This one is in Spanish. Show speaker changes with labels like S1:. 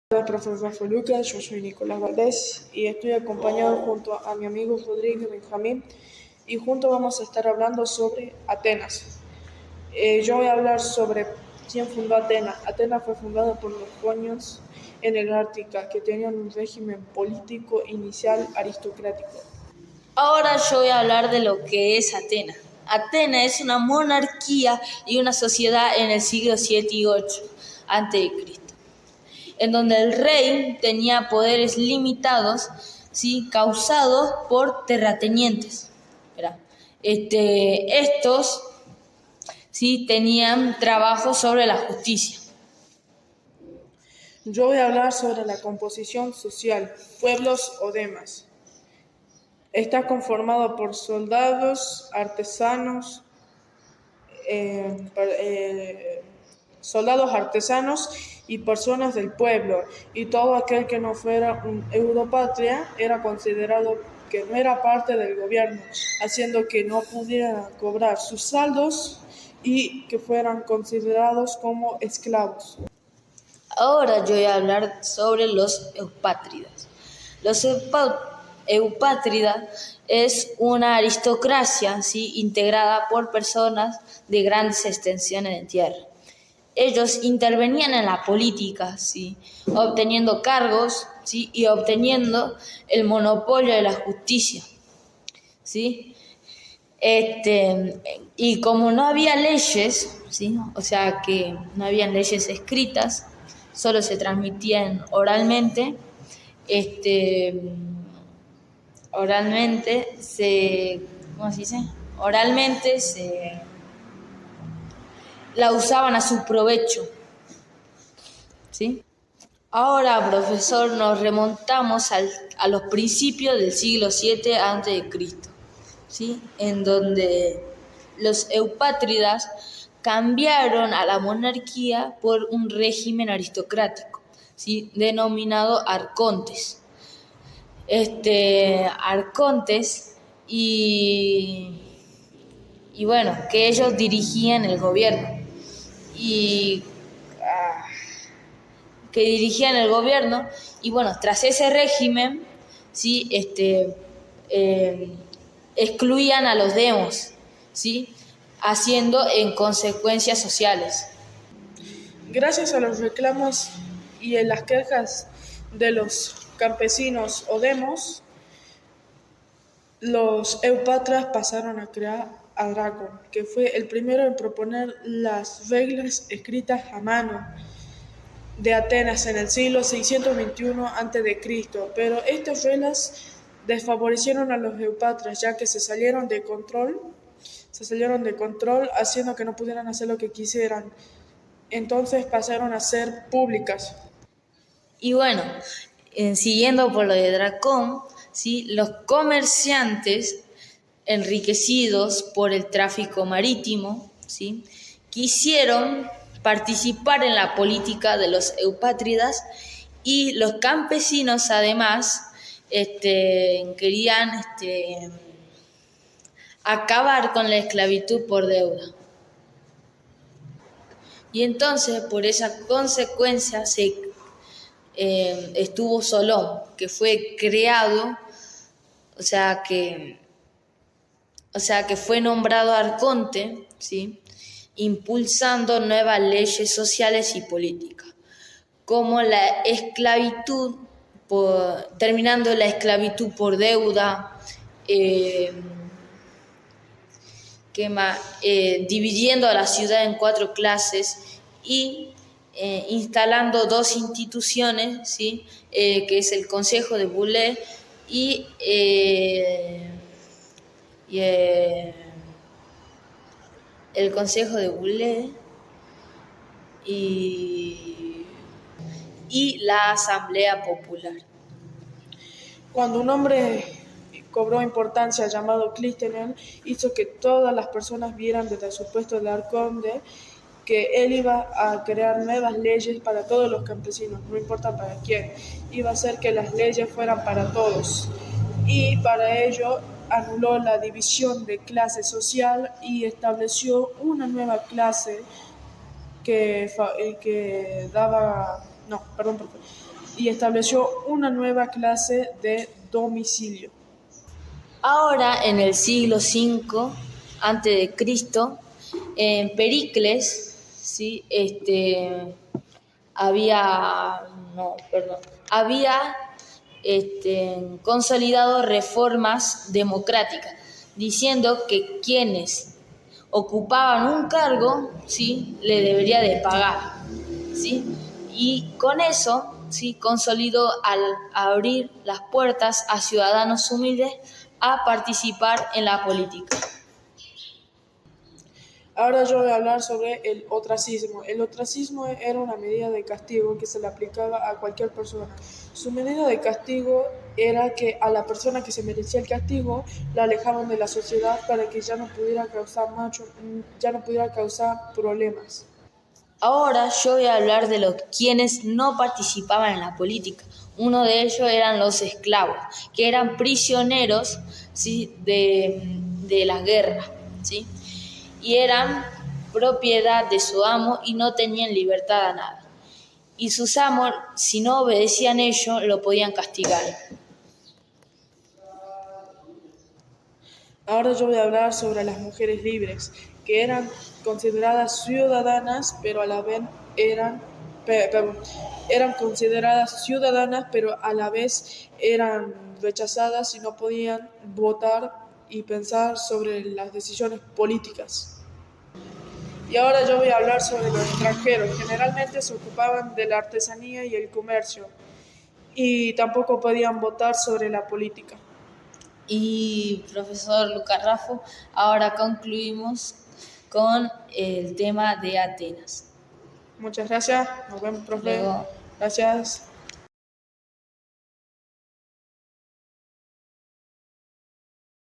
S1: Hola, profesor Lucas, yo soy Nicolás Valdés y estoy acompañado junto a mi amigo Rodrigo Benjamín y juntos vamos a estar hablando sobre Atenas. Yo voy a hablar sobre quién fundó Atenas. Atenas fue fundada por los jonios en el Ártica, que tenían un régimen político inicial aristocrático.
S2: Ahora yo voy a hablar de lo que es Atenas. Atenas es una monarquía y una sociedad en el siglo 7 y 8 a.C., en donde el rey tenía poderes limitados, ¿sí?, causados por terratenientes. Estos, ¿sí?, tenían trabajo sobre la justicia.
S1: Yo voy a hablar sobre la composición social, pueblos o demás. Está conformado por soldados, artesanos, y personas del pueblo, y todo aquel que no fuera un europatria era considerado que no era parte del gobierno, haciendo que no pudiera cobrar sus saldos y que fueran considerados como esclavos.
S2: Ahora yo voy a hablar sobre los eupátridas. Los eupátridas es una aristocracia, ¿sí?, integrada por personas de grandes extensiones de tierra. Ellos intervenían en la política, ¿sí?, obteniendo cargos, ¿sí?, y obteniendo el monopolio de la justicia, ¿sí? Y como no había leyes, ¿sí?, o sea que no habían leyes escritas, solo se transmitían oralmente. ¿Cómo se dice? Oralmente la usaban a su provecho, ¿sí? Ahora, profesor, nos remontamos a los principios del siglo 7 a.C., ¿sí?, en donde los eupátridas cambiaron a la monarquía por un régimen aristocrático, ¿sí?, denominado arcontes. Arcontes y bueno, que ellos dirigían el gobierno y bueno, tras ese régimen, ¿sí?, excluían a los demos, ¿sí?, haciendo en consecuencias sociales.
S1: Gracias a los reclamos y en las quejas de los campesinos o demos, los eupatras pasaron a crear a Dracon, que fue el primero en proponer las reglas escritas a mano de Atenas en el siglo 621 a.C., pero estas reglas desfavorecieron a los eupatras, ya que se salieron de control, haciendo que no pudieran hacer lo que quisieran. Entonces pasaron a ser públicas.
S2: Y bueno, siguiendo por lo de Dracón, ¿sí?, los comerciantes enriquecidos por el tráfico marítimo, ¿sí?, quisieron participar en la política de los eupátridas, y los campesinos además querían acabar con la esclavitud por deuda. Y entonces, por esa consecuencia, estuvo Solón, que fue creado, o sea que fue nombrado arconte, ¿sí?, impulsando nuevas leyes sociales y políticas, como la esclavitud, terminando la esclavitud por deuda, dividiendo a la ciudad en 4 clases y instalando 2 instituciones, ¿sí?, que es el Consejo de Boulé el Consejo de Boulé y la Asamblea Popular.
S1: Cuando un hombre cobró importancia llamado Clístenes, hizo que todas las personas vieran desde su puesto de arconte que él iba a crear nuevas leyes para todos los campesinos, no importa para quién, iba a hacer que las leyes fueran para todos, y para ello anuló la división de clase social y estableció una nueva clase que daba, no, perdón, y estableció una nueva clase de domicilio.
S2: Ahora, en el siglo V antes de Cristo, en Pericles, ¿sí? había consolidado reformas democráticas, diciendo que quienes ocupaban un cargo, ¿sí? le debería de pagar, ¿sí? Y con eso, ¿sí? consolidó al abrir las puertas a ciudadanos humildes a participar en la política.
S1: Ahora yo voy a hablar sobre el ostracismo. El ostracismo era una medida de castigo que se le aplicaba a cualquier persona. Su medida de castigo era que a la persona que se merecía el castigo la alejaban de la sociedad para que ya no pudiera causar problemas.
S2: Ahora yo voy a hablar de los quienes no participaban en la política. Uno de ellos eran los esclavos, que eran prisioneros, ¿sí? de la guerra, ¿sí? Y eran propiedad de su amo y no tenían libertad a nada. Y sus amos, si no obedecían ellos, lo podían castigar.
S1: Ahora yo voy a hablar sobre las mujeres libres, que eran consideradas ciudadanas, pero a la vez eran consideradas ciudadanas, pero a la vez eran rechazadas y no podían votar y pensar sobre las decisiones políticas. Y ahora yo voy a hablar sobre los extranjeros. Generalmente se ocupaban de la artesanía y el comercio y tampoco podían votar sobre la política.
S2: Y profesor Lucas Raffo, ahora concluimos con el tema de Atenas.
S1: Muchas gracias. Nos vemos, profe.
S2: Luego.
S1: Gracias.